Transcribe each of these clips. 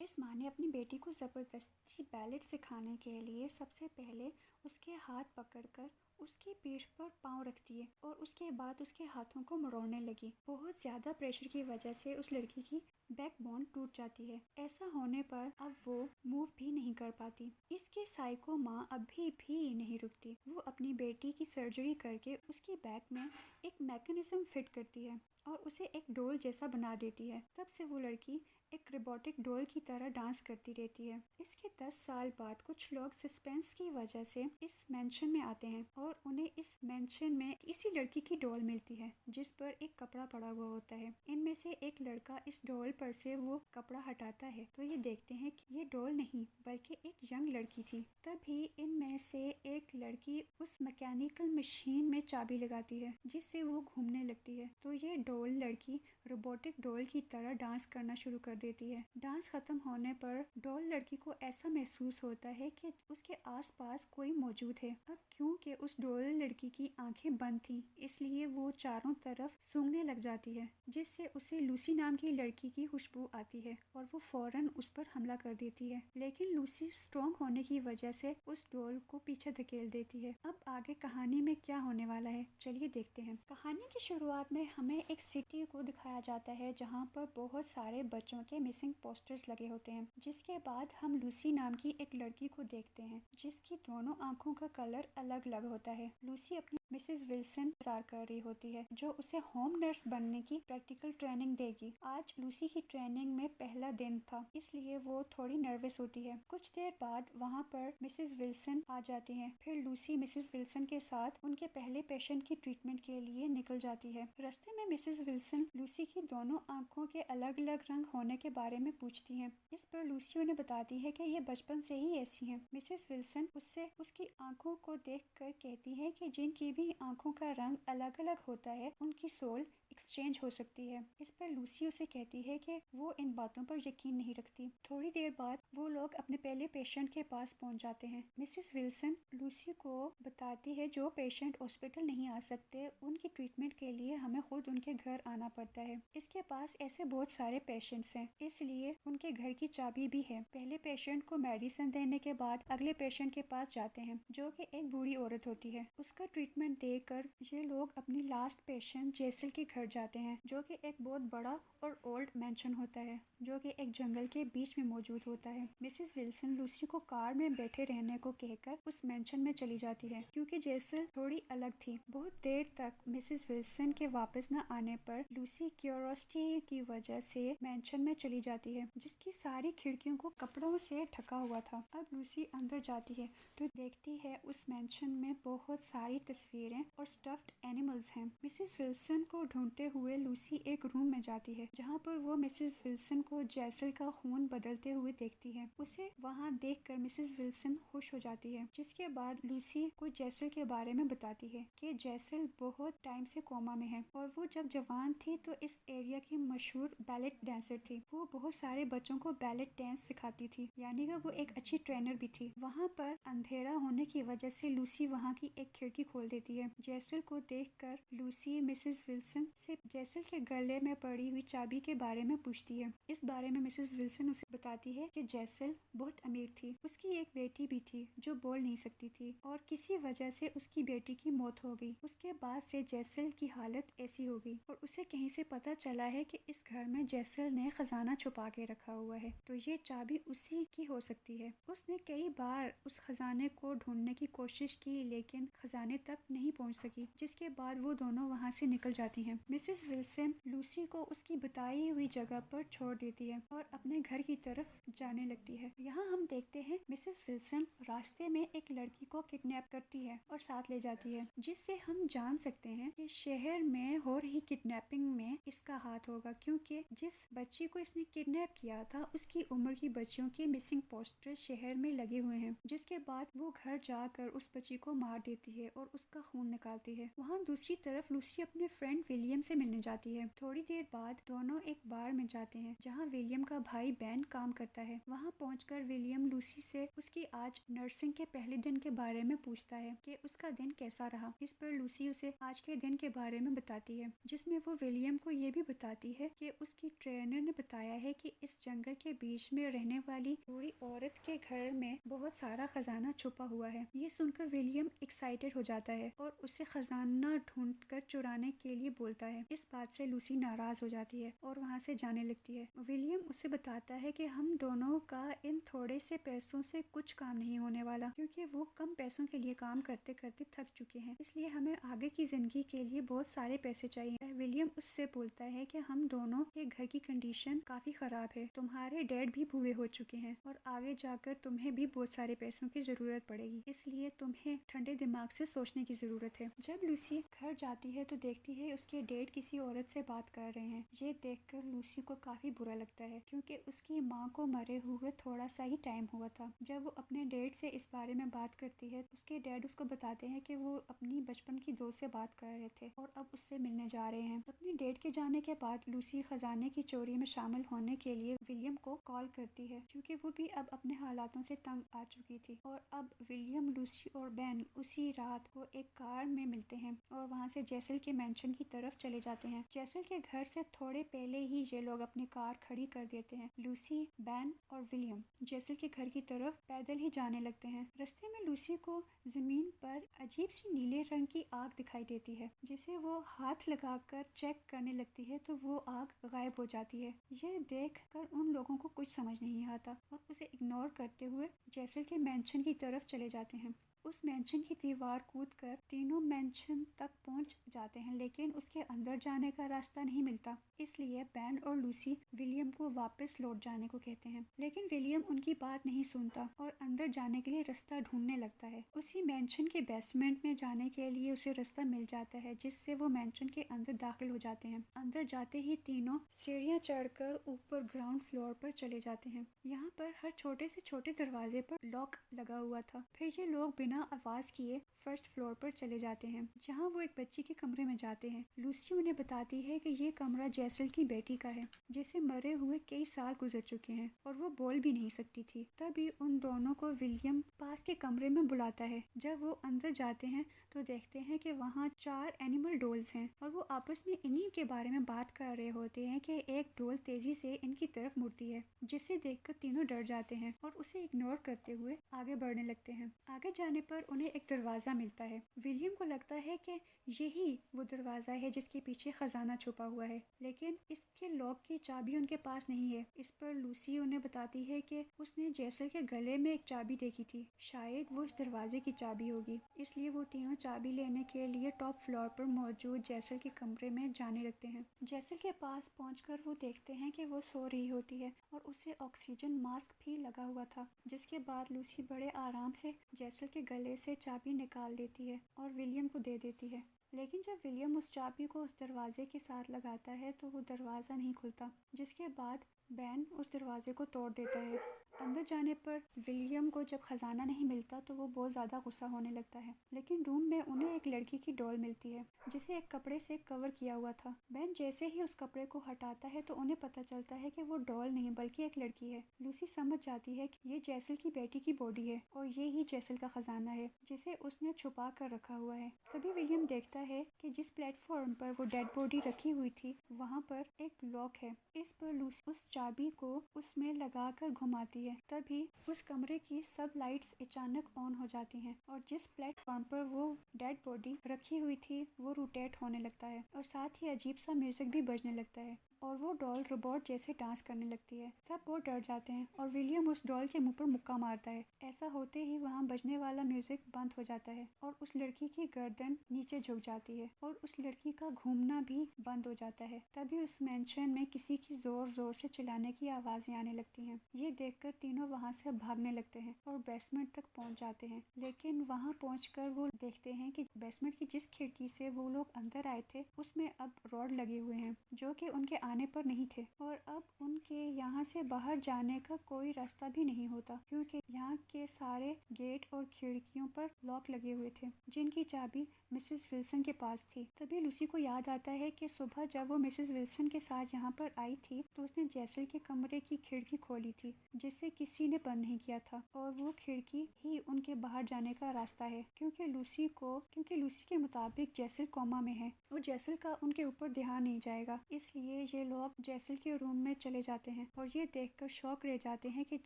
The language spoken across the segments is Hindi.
इस माँ ने अपनी बेटी को ज़बरदस्ती बैलेट सिखाने के लिए सबसे पहले उसके हाथ पकड़कर उसकी पीठ पर पाँव रख दिए और उसके बाद उसके हाथों को मरोड़ने लगी। बहुत ज़्यादा प्रेशर की वजह से उस लड़की की बैकबोन टूट जाती है। ऐसा होने पर अब वो मूव भी नहीं कर पाती। इसकी साइको माँ अभी भी नहीं रुकती। वो अपनी बेटी की सर्जरी करके उसकी बैक में एक मैकेनिज्म फिट करती है और उसे एक डोल जैसा बना देती है। तब से वो लड़की एक रोबोटिक डोल की तरह डांस करती रहती है। इसके 10 साल बाद कुछ लोग सस्पेंस की वजह से इस मेंशन में आते हैं और उन्हें इस मेंशन में इसी लड़की की डोल मिलती है जिस पर एक कपड़ा पड़ा हुआ होता है। इनमें से एक लड़का इस डोल पर से वो कपड़ा हटाता है तो ये देखते हैं कि ये डोल नहीं बल्कि एक यंग लड़की थी। तभी इनमें से एक लड़की उस मैकेनिकल मशीन में चाबी लगाती है जिससे वो घूमने लगती है। तो ये डोल लड़की रोबोटिक डोल की तरह डांस करना शुरू कर देती है। डांस खत्म होने पर डॉल लड़की को ऐसा महसूस होता है कि उसके आसपास कोई मौजूद है। अब क्योंकि उस डॉल लड़की की आंखें बंद थीं, इसलिए वो चारों तरफ सूंघने लग जाती है जिससे उसे लूसी नाम की लड़की की खुशबू आती है और वो फौरन उस पर हमला कर देती है। लेकिन लूसी स्ट्रॉन्ग होने की वजह से उस डॉल को पीछे धकेल देती है। अब आगे कहानी में क्या होने वाला है चलिए देखते हैं। कहानी की शुरुआत में हमें एक सिटी को दिखाया जाता है जहाँ पर बहुत सारे बच्चों के मिसिंग पोस्टर्स लगे होते हैं। जिसके बाद हम लूसी नाम की एक लड़की को देखते हैं जिसकी दोनों आंखों का कलर अलग अलग होता है। लूसी अपनी मिसेस विल्सन इंतजार कर रही होती है जो उसे होम नर्स बनने की प्रैक्टिकल ट्रेनिंग देगी। आज लूसी की ट्रेनिंग में पहला दिन था इसलिए वो थोड़ी नर्वस होती है। कुछ देर बाद वहाँ पर मिसेस विल्सन आ जाती हैं। फिर लूसी मिसेस विल्सन के साथ उनके पहले पेशेंट की ट्रीटमेंट के लिए निकल जाती है। रास्ते में मिसेस विल्सन लूसी की दोनों आंखों के अलग अलग रंग होने के बारे में पूछती हैं। इस पर लूसी उन्हें बताती है कि ये बचपन से ही ऐसी हैं। मिसेस विल्सन उससे उसकी आंखों को देखकर कहती है कि जिनकी भी आंखों का रंग अलग अलग होता है उनकी सोल एक्सचेंज हो सकती है। इस पर लूसी उसे कहती है कि वो इन बातों पर यकीन नहीं रखती। थोड़ी देर बाद वो लोग अपने पहले पेशेंट के पास पहुंच जाते हैं। मिसेस विल्सन लूसी को बताती है जो पेशेंट हॉस्पिटल नहीं आ सकते उनकी ट्रीटमेंट के लिए हमें खुद उनके घर आना पड़ता है। इसके पास ऐसे बहुत सारे पेशेंट्स हैं इसलिए उनके घर की चाबी भी है। पहले पेशेंट को मेडिसिन देने के बाद अगले पेशेंट के पास जाते हैं जो कि एक बूढ़ी औरत होती है। उसका ट्रीटमेंट देकर ये लोग अपनी लास्ट पेशेंट जेसल के घर जाते हैं जो कि एक बहुत बड़ा और ओल्ड मेंशन होता है जो कि एक जंगल के बीच में मौजूद होता है। मिसेस विल्सन लूसी को कार में बैठे रहने को कहकर उस मेंशन में चली जाती है क्योंकि जेसल थोड़ी अलग थी। बहुत देर तक मिसेस विल्सन के वापस न आने पर लूसी क्यूरियोसिटी की वजह से मेंशन में चली जाती है जिसकी सारी खिड़कियों को कपड़ों से ढका हुआ था। अब लूसी अंदर जाती है तो देखती है उस मेंशन में बहुत सारी तस्वीरें और स्टफ्ड एनिमल्स हैं। मिसेस विल्सन को ढूंढते हुए लूसी एक रूम में जाती है जहाँ पर वो मिसेस विल्सन को जैसल का खून बदलते हुए देखती है। उसे वहाँ देखकर मिसेस विल्सन खुश हो जाती है जिसके बाद लूसी को जैसल के बारे में बताती है कि जैसल बहुत टाइम से कोमा में है और वो जब जवान थी तो इस एरिया की मशहूर बैलेट डांसर थी। वो बहुत सारे बच्चों को बैलेट डांस सिखाती थी यानी कि वो एक अच्छी ट्रेनर भी थी। वहाँ पर अंधेरा होने की वजह से लूसी वहाँ की एक खिड़की खोल देती है। जैसल को देखकर लूसी मिसेस विल्सन से जैसल के गले में पड़ी हुई चाबी के बारे में पूछती है। इस बारे में मिसेस विल्सन उसे बताती है कि जैसल बहुत अमीर थी। उसकी एक बेटी भी थी जो बोल नहीं सकती थी और किसी वजह से उसकी बेटी की मौत हो गई। उसके बाद से जैसल की हालत ऐसी हो गई और उसे कहीं से पता चला है कि इस घर में जैसल ने खजाना छुपा के रखा हुआ है तो ये चाबी उसी की हो सकती है। उसने कई बार उस खजाने को ढूंढने की कोशिश की लेकिन खजाने तक नहीं पहुंच सकी जिसके बाद वो दोनों वहाँ से निकल जाती हैं। मिसेस विल्सन लूसी को उसकी बताई हुई जगह पर छोड़ देती है और अपने घर की तरफ जाने लगती है। यहाँ हम देखते हैं मिसेस विल्सन रास्ते में एक लड़की को किडनैप करती है और साथ ले जाती है जिससे हम जान सकते हैं कि शहर में हो रही किडनैपिंग में इसका हाथ होगा क्योंकि जिस बच्ची को इसने किडनैप किया था उसकी उम्र की बच्चियों के मिसिंग पोस्टर शहर में लगे हुए हैं। जिसके बाद वो घर जाकर उस बच्ची को मार देती है और उसका खून निकालती है। वहाँ दूसरी तरफ लूसी अपने फ्रेंड विलियम से मिलने जाती है। थोड़ी देर बाद दोनों एक बार में जाते हैं जहाँ विलियम का भाई बेन काम करता है। वहाँ पहुंचकर विलियम लूसी से उसकी आज नर्सिंग के पहले दिन के बारे में पूछता है कि उसका दिन कैसा रहा। इस पर लूसी उसे आज के दिन के बारे में बताती है, जिसमें वो विलियम को ये भी बताती है कि उसकी ट्रेनर ने बताया है कि इस जंगल के बीच में रहने वाली बूढ़ी औरत के घर में बहुत सारा खजाना छुपा हुआ है। ये सुनकर विलियम एक्साइटेड हो जाता है और उसे खजाना ढूंढकर चुराने के लिए बोलता है। इस बात से लूसी नाराज हो जाती है और वहाँ से जाने लगती है। विलियम उसे बताता है कि हम दोनों का इन थोड़े से पैसों से कुछ काम नहीं होने वाला, क्योंकि वो कम पैसों के लिए काम करते करते थक चुके हैं, इसलिए हमें आगे की जिंदगी के लिए बहुत सारे पैसे चाहिए। विलियम उससे बोलता है कि हम दोनों के घर की कंडीशन काफी खराब है, तुम्हारे डैड भी बूढ़े हो चुके हैं और आगे जाकर तुम्हें भी बहुत सारे पैसों की जरूरत पड़ेगी, इसलिए तुम्हें ठंडे दिमाग से सोचने की जरूरत है। जब लूसी घर जाती है तो देखती है उसके डैड किसी औरत से बात कर रहे हैं। ये देखकर लूसी को काफी बुरा लगता है, क्योंकि उसकी माँ को मरे हुए थोड़ा सा ही टाइम हुआ था। जब वो अपने डैड से इस बारे में बात करती है, उसके डैड उसको बताते हैं कि वो अपनी बचपन की दोस्त से बात कर रहे थे और अब उससे मिलने जा रहे हैं। अपने डैड के जाने के बाद लूसी खजाने की चोरी में शामिल होने के लिए विलियम को कॉल करती है, क्योंकि वो भी अब अपने हालातों से तंग आ चुकी थी। और अब विलियम, लूसी और बेन उसी रात को एक कार में मिलते हैं और वहाँ से जैसल के मैंशन की तरफ चले जाते हैं। जैसल के घर से थोड़े पहले ही ये लोग अपनी कार खड़ी कर देते हैं। लूसी, बेन और विलियम जैसल के घर की तरफ पैदल ही जाने लगते हैं। रास्ते में लूसी को जमीन पर अजीब सी नीले रंग की आग दिखाई देती है, जिसे वो हाथ लगाकर चेक करने लगती है तो वो आग गायब हो जाती है। यह देखकर उन लोगों को कुछ समझ नहीं आता और उसे इग्नोर करते हुए जैसल के मैंशन की तरफ चले जाते हैं। उस मैंशन की दीवार कूदकर तीनों मैंशन तक पहुंच जाते हैं, लेकिन उसके अंदर जाने का रास्ता नहीं मिलता, इसलिए बेन और लूसी विलियम को वापस लौट जाने को कहते हैं। लेकिन विलियम उनकी बात नहीं सुनता और अंदर जाने के लिए रास्ता ढूंढने लगता है। उसी मैंशन के बेसमेंट में जाने के लिए उसे रास्ता मिल जाता है, जिससे वो मैंशन के अंदर दाखिल हो जाते हैं। अंदर जाते ही तीनों सीढ़ियां चढ़कर ऊपर ग्राउंड फ्लोर पर चले जाते हैं। यहाँ पर हर छोटे से छोटे दरवाजे पर लॉक लगा हुआ था। फिर ये लोग बिना आवाज किए फर्स्ट फ्लोर पर चले जाते हैं, जहाँ वो एक बच्ची के कमरे में जाते हैं। लूसी उन्हें बताती है कि ये कमरा जैसल की बेटी का है, जिसे मरे हुए कई साल गुजर चुके हैं और वो बोल भी नहीं सकती थी। तभी उन दोनों को विलियम पास के कमरे में बुलाता है। जब वो अंदर जाते हैं तो देखते हैं कि वहाँ 4 एनिमल डॉल्स हैं और वो आपस में इन्हीं के बारे में बात कर रहे होते हैं कि एक डॉल तेजी से इनकी तरफ मुड़ती है, जिसे देखकर तीनों डर जाते हैं और उसे इग्नोर करते हुए आगे बढ़ने लगते हैं। आगे जाने पर उन्हें एक दरवाजा मिलता है। विलियम को लगता है कि यही वो दरवाजा है जिसके पीछे खजाना छुपा हुआ है, लेकिन इसके लॉक की चाबी उनके पास नहीं है। इस पर लूसी उन्हें बताती है कि उसने जैसल के गले में एक चाबी देखी थी, शायद वो इस दरवाजे की चाबी होगी। इसलिए वो तीनों चाबी लेने के लिए टॉप फ्लोर पर मौजूद जैसल के कमरे में जाने लगते हैं। जैसल के पास पहुंचकर वो देखते हैं कि वो सो रही होती है और उसे ऑक्सीजन मास्क भी लगा हुआ था, जिसके बाद लूसी बड़े आराम से जैसल के गले से चाबी निकाल देती है और विलियम को दे देती है। लेकिन जब विलियम उस चाबी को उस दरवाजे के साथ लगाता है तो वो दरवाज़ा नहीं खुलता, जिसके बाद बेन उस दरवाजे को तोड़ देता है। अंदर जाने पर विलियम को जब खजाना नहीं मिलता तो वो बहुत ज़्यादा गुस्सा होने लगता है, लेकिन रूम में उन्हें एक लड़की की डॉल मिलती है, जिसे एक कपड़े से कवर किया हुआ था। बेन जैसे ही उस कपड़े को हटाता है तो उन्हें पता चलता है कि वो डॉल नहीं बल्कि एक लड़की है। लूसी समझ जाती है कि ये जैसल की बेटी की बॉडी है और ये ही जैसल का खजाना है, जिसे उसने छुपा कर रखा हुआ है। तभी विलियम देखता है कि जिस प्लेटफॉर्म पर वो डेड बॉडी रखी हुई थी वहाँ पर एक लॉक है। इस पर लूसी उस चाबी को उसमें लगाकर घुमाती है। तभी उस कमरे की सब लाइट्स अचानक ऑन हो जाती हैं और जिस प्लेटफॉर्म पर वो डेड बॉडी रखी हुई थी वो रोटेट होने लगता है और साथ ही अजीब सा म्यूजिक भी बजने लगता है और वो डॉल रोबोट जैसे डांस करने लगती है। सब बहुत डर जाते हैं और विलियम उस डॉल के मुंह पर मुक्का मारता है। ऐसा होते ही वहाँ बजने वाला म्यूजिक बंद हो जाता है और उस लड़की की गर्दन नीचे झुक जाती है और उस लड़की का घूमना भी बंद हो जाता है। तभी उस मैंशन में किसी की जोर जोर से चिल्लाने की आवाजें आने लगती हैं। ये देखकर तीनों वहाँ से भागने लगते हैं और बेसमेंट तक पहुँच जाते हैं। लेकिन वहाँ पहुँचकर वो देखते हैं कि बेसमेंट की जिस खिड़की से वो लोग अंदर आए थे उसमें अब रॉड लगे हुए हैं, जो कि उनके ठिकाने पर नहीं थे और अब उनके यहाँ से बाहर जाने का कोई रास्ता भी नहीं होता, क्योंकि यहाँ के सारे गेट और खिड़कियों पर लॉक लगे हुए थे जिनकी चाबी मिसेस विल्सन के पास थी। तभी लूसी को याद आता है कि सुबह जब वो मिसेस विल्सन के साथ यहाँ पर आई थी तो उसने जैसल के कमरे की खिड़की खोली थी जिसे किसी ने बंद नहीं किया था, और वो खिड़की ही उनके बाहर जाने का रास्ता है, क्योंकि लूसी के मुताबिक जैसल कोमा में है और जैसल का उनके ऊपर ध्यान नहीं जाएगा। इसलिए ये लोग जैसल के रूम में चले जाते हैं और ये देखकर शॉक रह जाते हैं कि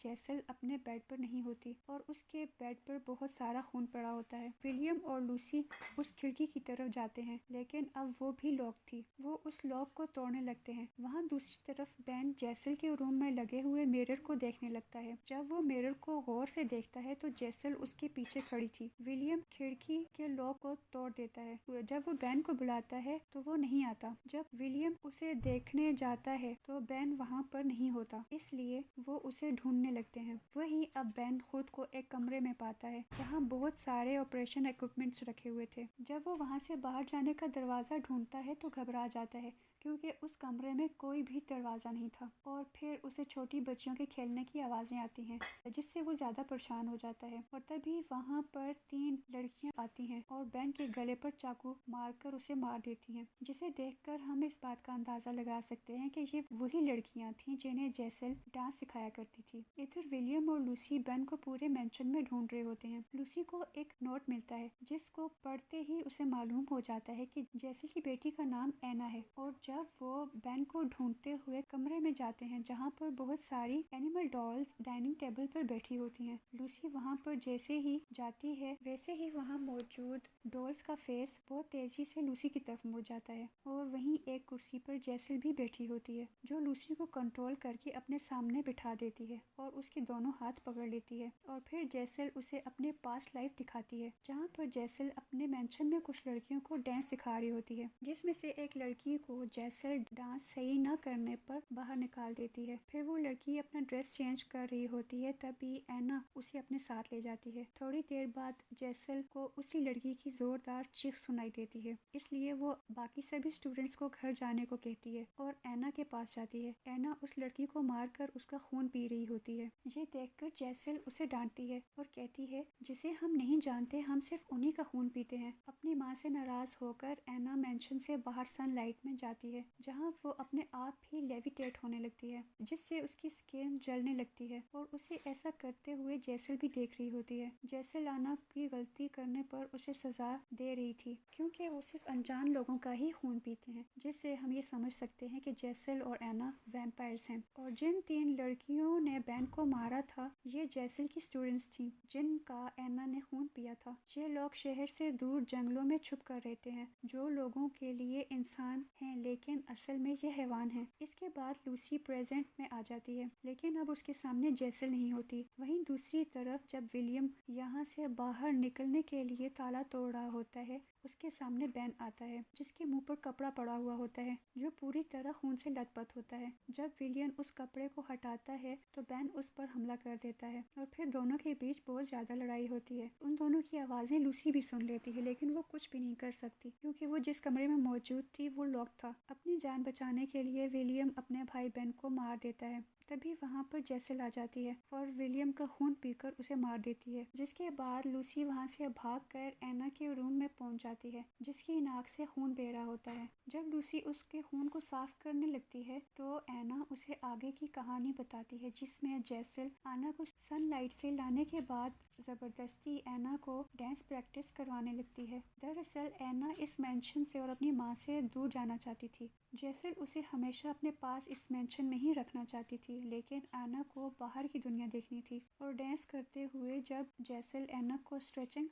जैसल अपने बेड पर नहीं होती और उसके बेड पर बहुत सारा खून पड़ा होता है। विलियम और लूसी उस खिड़की की तरफ जाते हैं, लेकिन अब वो भी लॉक थी। वो उस लॉक को तोड़ने लगते हैं। वहाँ दूसरी तरफ बेन जैसल के रूम में लगे हुए मिरर को देखने लगता है। जब वो मिरर को गौर से देखता है तो जैसल उसके पीछे खड़ी थी। विलियम खिड़की के लॉक को तोड़ देता है। जब वो बेन को बुलाता है तो वो नहीं आता। जब विलियम उसे देखने जाता है तो बेन वहाँ पर नहीं होता, इसलिए वो उसे ढूंढने लगते हैं। वहीं अब बेन खुद को एक कमरे में पाता है जहाँ बहुत सारे ऑपरेशन इक्विपमेंट्स रखे हुए थे। जब वो वहाँ से बाहर जाने का दरवाज़ा ढूंढता है तो घबरा जाता है, क्योंकि उस कमरे में कोई भी दरवाज़ा नहीं था। और फिर उसे छोटी बच्चियों के खेलने की आवाज़ें आती हैं, जिससे वो ज़्यादा परेशान हो जाता है। और तभी वहाँ पर 3 लड़कियाँ आती हैं और बेन के गले पर चाकू मारकर उसे मार देती हैं, जिसे देखकर हम इस बात का अंदाज़ा लगा सकते हैं कि ये वही लड़कियाँ थीं जिन्हें जैसल डांस सिखाया करती थी। इधर विलियम और लूसी बेन को पूरे मेंशन में ढूंढ रहे होते हैं। लूसी को एक नोट मिलता है जिसको पढ़ते ही उसे मालूम हो जाता है कि जैसल की बेटी का नाम एना है। और जब वो बेन को ढूंढते हुए कमरे में जाते हैं जहाँ पर बहुत सारी एनिमल डॉल्स डाइनिंग टेबल पर बैठी होती हैं, लूसी वहाँ पर जैसे ही जाती है वैसे ही वहाँ मौजूद डॉल्स का फेस बहुत तेजी से लूसी की तरफ मुड़ जाता है। और वहीं एक कुर्सी पर जैसल भी बैठी होती है, जो लूसी को कंट्रोल करके अपने सामने बिठा देती है और उसके दोनों हाथ पकड़ लेती है। और फिर जैसल उसे अपने पास्ट लाइफ दिखाती है, जहाँ पर जैसल अपने मेंशन में कुछ लड़कियों को डांस सिखा रही होती है, जिसमें से एक लड़की को जैसल डांस सही न करने पर बाहर निकाल देती है। फिर वो लड़की अपना ड्रेस चेंज कर रही होती है, तभी एना उसे अपने साथ ले जाती है। थोड़ी देर बाद जैसल को उसी लड़की की जोरदार चीख सुनाई देती है, इसलिए वो बाकी सभी स्टूडेंट्स को घर जाने को कहती है और एना के पास जाती है। एना उस लड़की को मारकर उसका खून पी रही होती है। ये देखकर जैसल उसे डांटती है और कहती है, जिसे हम नहीं जानते हम सिर्फ उन्हीं का खून पीते हैं। अपनी माँ से नाराज होकर एना मेंशन से बाहर सनलाइट में जाती है, जहाँ वो अपने आप ही लेविटेट होने लगती है, जिससे उसकी स्किन जलने लगती है और उसे ऐसा करते हुए जैसल भी देख रही होती है। जैसल एना की गलती करने पर उसे सजा दे रही थी, क्योंकि वो सिर्फ अनजान लोगों का ही खून पीते हैं, जिससे हम ये समझ सकते हैं कि जैसल और एना वैम्पायर्स हैं। और जिन 3 लड़कियों ने बेन को मारा था ये जैसल की स्टूडेंट्स थी, जिनका एना ने खून पिया था। ये लोग शहर से दूर जंगलों में छुप कर रहते हैं, जो लोगों के लिए इंसान हैं लेकिन असल में ये हैवान हैं। इसके बाद लूसी प्रेजेंट में आ जाती है, लेकिन अब उसके सामने जैसल नहीं होती। वहीं दूसरी तरफ जब विलियम यहाँ से बाहर निकलने के लिए ताला तोड़ रहा होता है, उसके सामने बेन आता है, जिसके मुंह पर कपड़ा पड़ा हुआ होता है जो पूरी तरह खून से लथपथ होता है। जब विलियम उस कपड़े को हटाता है तो बेन उस पर हमला कर देता है और फिर दोनों के बीच बहुत ज्यादा लड़ाई होती है। उन दोनों की आवाजें लूसी भी सुन लेती है, लेकिन वो कुछ भी नहीं कर सकती, क्योंकि वो जिस कमरे में मौजूद थी वो लॉक था। अपनी जान बचाने के लिए विलियम अपने भाई बेन को मार देता है। तभी वहाँ पर जैसल आ जाती है और विलियम का खून पीकर उसे मार देती है, जिसके बाद लूसी वहाँ से भागकर एना के रूम में पहुँच जाती है, जिसकी नाक से खून बह रहा होता है। जब लूसी उसके खून को साफ करने लगती है तो एना उसे आगे की कहानी बताती है, जिसमें जैसल एना को सनलाइट से लाने के बाद जबरदस्ती एना को डांस प्रैक्टिस करवाने लगती है। दरअसल एना इस मेंशन से और अपनी माँ से दूर जाना चाहती थी। जैसल उसे हमेशा अपने पास इस मेंशन में ही रखना चाहती थी, लेकिन एना को बाहर की दुनिया देखनी थी। और डांस करते हुए जब जैसल एना को स्ट्रेचिंग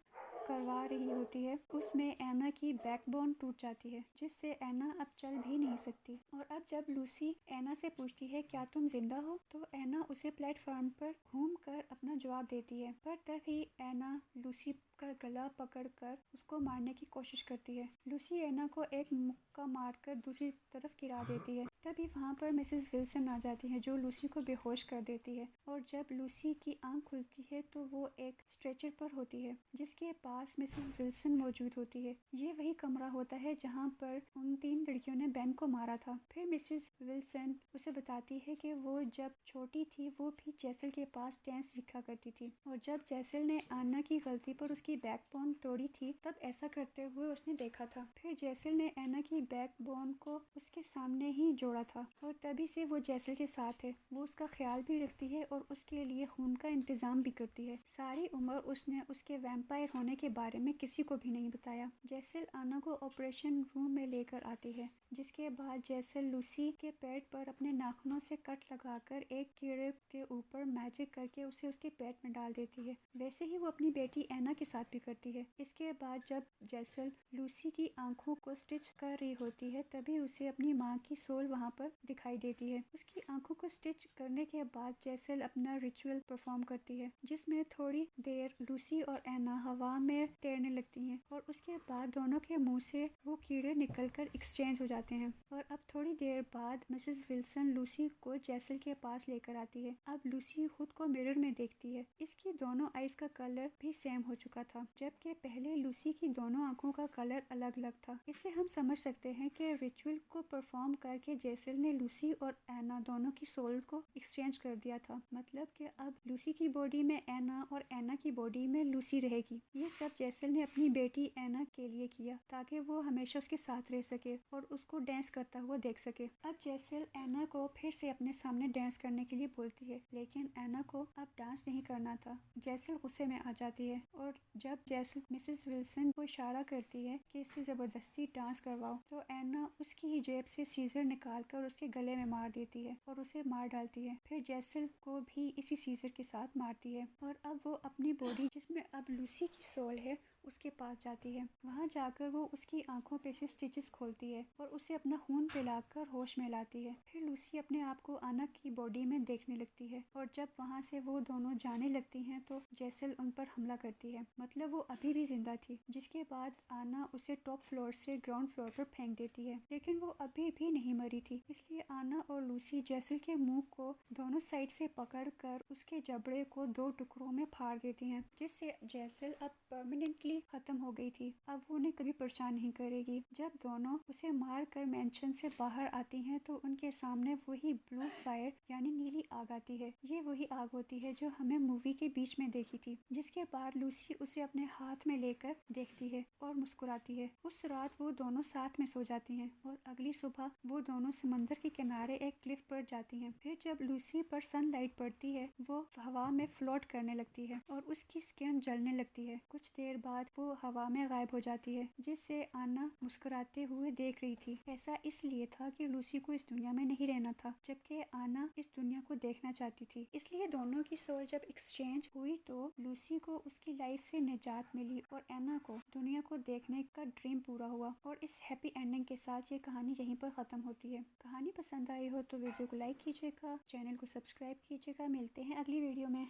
करवा रही होती है, उसमें एना की बैकबोन टूट जाती है, जिससे एना अब चल भी नहीं सकती। और अब जब लूसी एना से पूछती है क्या तुम जिंदा हो, तो एना उसे प्लेटफॉर्म पर घूमकर अपना जवाब देती है। पर तभी एना लूसी का गला पकड़कर उसको मारने की कोशिश करती है। लूसी एना को एक मुक्का मारकर दूसरी तरफ गिरा देती है। तभी वहाँ पर मिसेस विल्सन आ जाती है, जो लूसी को बेहोश कर देती है। और जब लूसी की आंख खुलती है तो वो एक स्ट्रेचर पर होती है, जिसके पास पास मिसेस विल्सन मौजूद होती है। ये वही कमरा होता है जहाँ पर उन 3 लड़कियों ने बेन को मारा था। फिर मिसेस विल्सन उसे बताती है कि वो जब छोटी थी वो भी जेसल के पास डांस सीखा करती थी और जब जेसल ने आना की गलती पर उसकी बैकबोन तोड़ी थी तब ऐसा करते हुए उसने देखा था। फिर जेसल ने एना की बैकबोन को उसके सामने ही जोड़ा था और तभी से वो जेसल के साथ है। वो उसका ख्याल भी रखती है और उसके लिए खून का इंतजाम भी करती है। सारी उम्र उसने उसके वैम्पायर होने के बारे में किसी को भी नहीं बताया। जेसल आना को ऑपरेशन रूम में लेकर आती है, जिसके बाद जेसल लूसी के पेट पर अपने नाखूनों से कट लगाकर एक कीड़े के ऊपर मैजिक करके उसे उसके पेट में डाल देती है। वैसे ही वो अपनी बेटी एना के साथ भी करती है। इसके बाद जब जेसल लूसी की आंखों को स्टिच कर रही होती है तभी उसे अपनी माँ की सोल वहाँ पर दिखाई देती है। उसकी आंखों को स्टिच करने के बाद जेसल अपना रिचुअल परफॉर्म करती है, जिसमें थोड़ी देर लूसी और एना हवा में तैरने लगती हैं और उसके बाद दोनों के मुंह से वो कीड़े निकलकर एक्सचेंज हो जाते हैं। और अब थोड़ी देर बाद मिसेस विल्सन लूसी को जेसल के पास लेकर आती है। अब लूसी खुद को मिरर में देखती है। इसकी दोनों आईज का कलर भी सेम हो चुका था, जबकि पहले लूसी की दोनों आंखों का कलर अलग अलग था। इससे हम समझ सकते हैं कि रिचुअल को परफॉर्म करके जेसल ने लूसी और एना दोनों की सोल को एक्सचेंज कर दिया था। मतलब कि अब लूसी की बॉडी में एना और एना की बॉडी में लूसी रहेगी। ये सब जेसल ने अपनी बेटी एना के लिए किया ताकि वो हमेशा उसके साथ रह सके और उसको डांस करता हुआ देख सके। अब जेसल एना को फिर से अपने सामने डांस करने के लिए बोलती है, लेकिन एना को अब डांस नहीं करना था। जेसल गुस्से में आ जाती है और जब जेसल मिसेस विल्सन को इशारा करती है कि इसे जबरदस्ती डांस करवाओ तो एना उसकी ही जेब से सीजर निकाल कर उसके गले में मार देती है और उसे मार डालती है। फिर जेसल को भी इसी सीजर के साथ मारती है और अब वो अपनी बॉडी जिसमें अब लूसी की सोल है उसके पास जाती है। वहाँ जाकर वो उसकी आंखों पे से स्टिचेस खोलती है और उसे अपना खून पिलाकर होश में लाती है। फिर लूसी अपने आप को आना की बॉडी में देखने लगती है और जब वहाँ से वो दोनों जाने लगती हैं तो जेसल उन पर हमला करती है। मतलब वो अभी भी जिंदा थी, जिसके बाद आना उसे टॉप फ्लोर से ग्राउंड फ्लोर पर फेंक देती है, लेकिन वो अभी भी नहीं मरी थी। इसलिए आना और लूसी जेसल के मुंह को दोनों साइड से पकड़कर उसके जबड़े को 2 टुकड़ों में फाड़ देती हैं, जिससे जेसल अब परमानेंटली खत्म हो गई थी। अब वो उन्हें कभी परेशान नहीं करेगी। जब दोनों उसे मार कर मैंशन से बाहर आती हैं तो उनके सामने वही ब्लू फायर यानी नीली आग आती है। ये वही आग होती है जो हमें मूवी के बीच में देखी थी। जिसके बाद लूसी उसे अपने हाथ में लेकर देखती है और मुस्कुराती है। उस रात वो दोनों साथ में सो जाती हैं और अगली सुबह वो दोनों समंदर के किनारे एक क्लिफ पर जाती हैं। फिर जब लूसी पर सनलाइट पड़ती है वो हवा में फ्लोट करने लगती है और उसकी स्किन जलने लगती है। कुछ देर बाद वो हवा में गायब हो जाती है, जिससे आना मुस्कुराते हुए देख रही थी। ऐसा इसलिए था कि लूसी को इस दुनिया में नहीं रहना था, जबकि आना इस दुनिया को देखना चाहती थी। इसलिए दोनों की सोल जब एक्सचेंज हुई तो लूसी को उसकी लाइफ से निजात मिली और एना को दुनिया को देखने का ड्रीम पूरा हुआ। और इस हैप्पी एंडिंग के साथ ये कहानी यहीं पर खत्म होती है। कहानी पसंद आई हो तो वीडियो को लाइक कीजिएगा, चैनल को सब्सक्राइब कीजिएगा। मिलते हैं अगली वीडियो में।